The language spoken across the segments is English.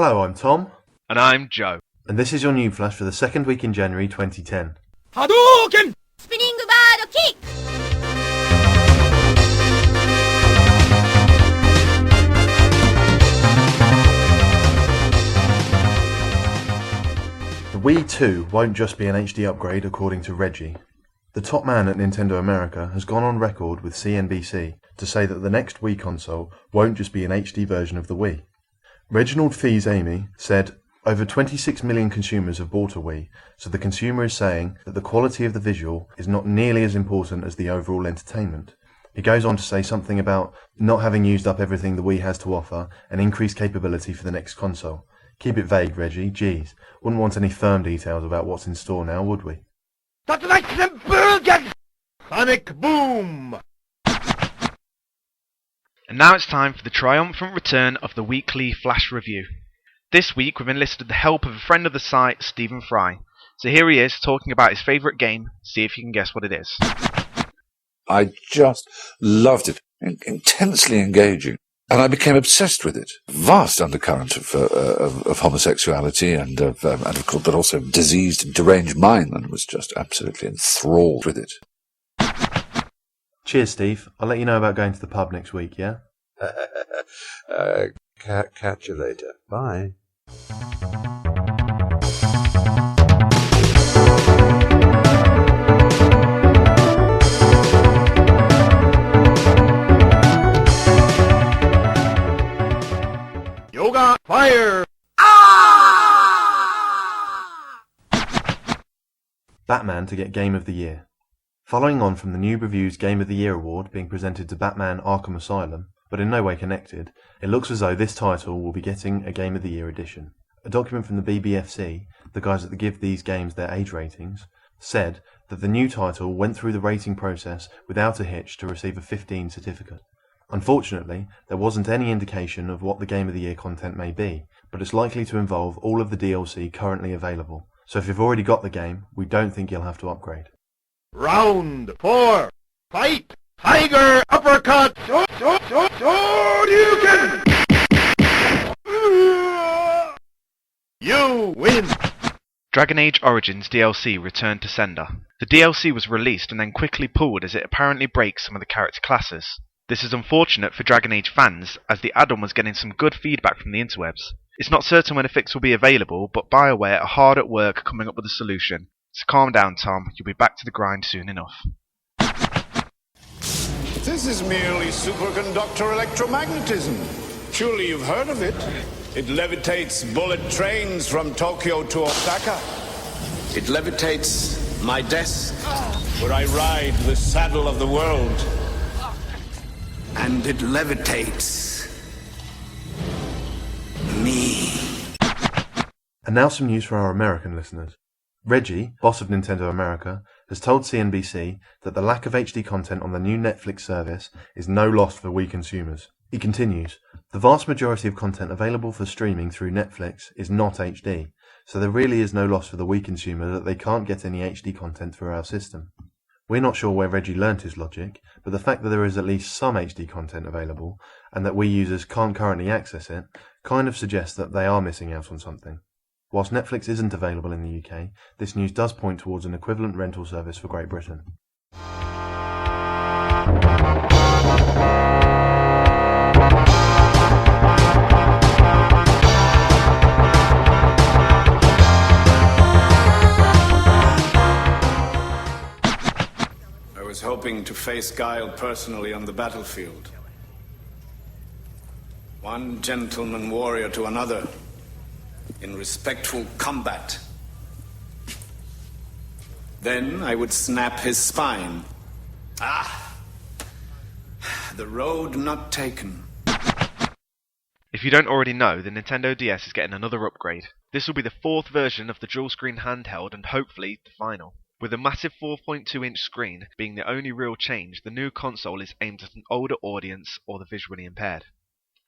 Hello, I'm Tom. And I'm Joe. And this is your Newb Flash for the second week in January 2010. Hadouken! Spinning bird kick! The Wii 2 won't just be an HD upgrade according to Reggie. The top man at Nintendo America has gone on record with CNBC to say that the next Wii console won't just be an HD version of the Wii. Reginald Fils-Aimé said, "Over 26 million consumers have bought a Wii, so the consumer is saying that the quality of the visual is not nearly as important as the overall entertainment." He goes on to say something about not having used up everything the Wii has to offer and increased capability for the next console. Keep it vague, Reggie. Geez, wouldn't want any firm details about what's in store now, would we? That's like the Burgen! Sonic Boom! And now it's time for the triumphant return of the weekly Flash Review. This week we've enlisted the help of a friend of the site, Stephen Fry. So here he is talking about his favourite game. See if you can guess what it is. I just loved it. Intensely engaging. And I became obsessed with it. Vast undercurrent of homosexuality and of course, but also diseased and deranged mind, and was just absolutely enthralled with it. Cheers, Steve. I'll let you know about going to the pub next week, yeah? Catch you later. Bye. Yoga Fire! Batman to get Game of the Year. Following on from the Newb Review's Game of the Year award being presented to Batman Arkham Asylum, but in no way connected, it looks as though this title will be getting a Game of the Year edition. A document from the BBFC, the guys that give these games their age ratings, said that the new title went through the rating process without a hitch to receive a 15 certificate. Unfortunately, there wasn't any indication of what the Game of the Year content may be, but it's likely to involve all of the DLC currently available. So if you've already got the game, we don't think you'll have to upgrade. Round 4. Fight! Tiger Uppercut! Shoryuken! You win! Dragon Age Origins DLC returned to sender. The DLC was released and then quickly pulled as it apparently breaks some of the character classes. This is unfortunate for Dragon Age fans, as the add-on was getting some good feedback from the interwebs. It's not certain when a fix will be available, but BioWare are hard at work coming up with a solution. So calm down, Tom, you'll be back to the grind soon enough. This is merely superconductor electromagnetism. Surely you've heard of it. It levitates bullet trains from Tokyo to Osaka. It levitates my desk, where I ride the saddle of the world. And it levitates me. And now some news for our American listeners. Reggie, boss of Nintendo America, has told CNBC that the lack of HD content on the new Netflix service is no loss for Wii consumers. He continues, "The vast majority of content available for streaming through Netflix is not HD, so there really is no loss for the Wii consumer that they can't get any HD content through our system." We're not sure where Reggie learnt his logic, but the fact that there is at least some HD content available, and that Wii users can't currently access it, kind of suggests that they are missing out on something. Whilst Netflix isn't available in the UK, this news does point towards an equivalent rental service for Great Britain. I was hoping to face Guile personally on the battlefield. One gentleman warrior to another, in respectful combat. Then I would snap his spine. The road not taken. If you don't already know, the Nintendo DS is getting another upgrade. This will be the fourth version of the dual-screen handheld and hopefully the final. With a massive 4.2-inch screen being the only real change, the new console is aimed at an older audience or the visually impaired.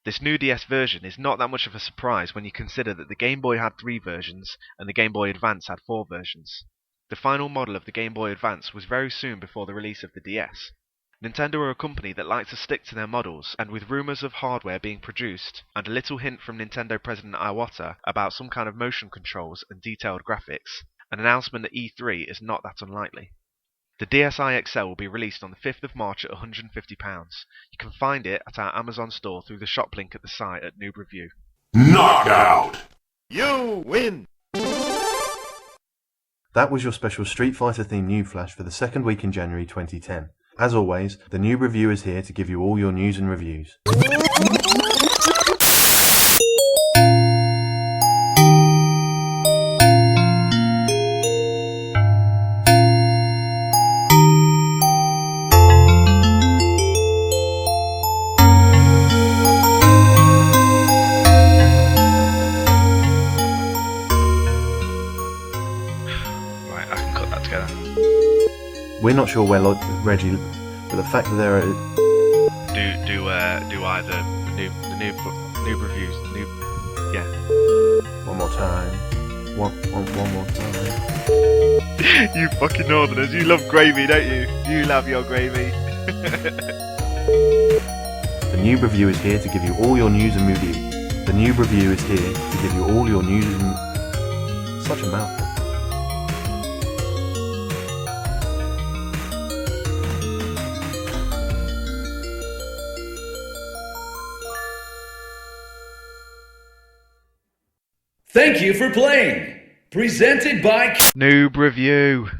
This new DS version is not that much of a surprise when you consider that the Game Boy had 3 versions and the Game Boy Advance had 4 versions. The final model of the Game Boy Advance was very soon before the release of the DS. Nintendo are a company that likes to stick to their models, and with rumours of hardware being produced, and a little hint from Nintendo President Iwata about some kind of motion controls and detailed graphics, an announcement at E3 is not that unlikely. The DSi XL will be released on the 5th of March at £150. You can find it at our Amazon store through the shop link at the site at Newb Review. Knockout! You win! That was your special Street Fighter themed Newb Flash for the second week in January 2010. As always, the Newb Review is here to give you all your news and reviews. Right, I can cut that together. We're not sure where Reggie, but the fact that there are... Do either the Newb Reviews, yeah. One more time. One more time. You fucking northerners, you love gravy, don't you? You love your gravy. The Newb Review is here to give you all your news and reviews. The Newb Review is here to give you all your news and... Such a mouthful. Thank you for playing. Presented by Newb Review.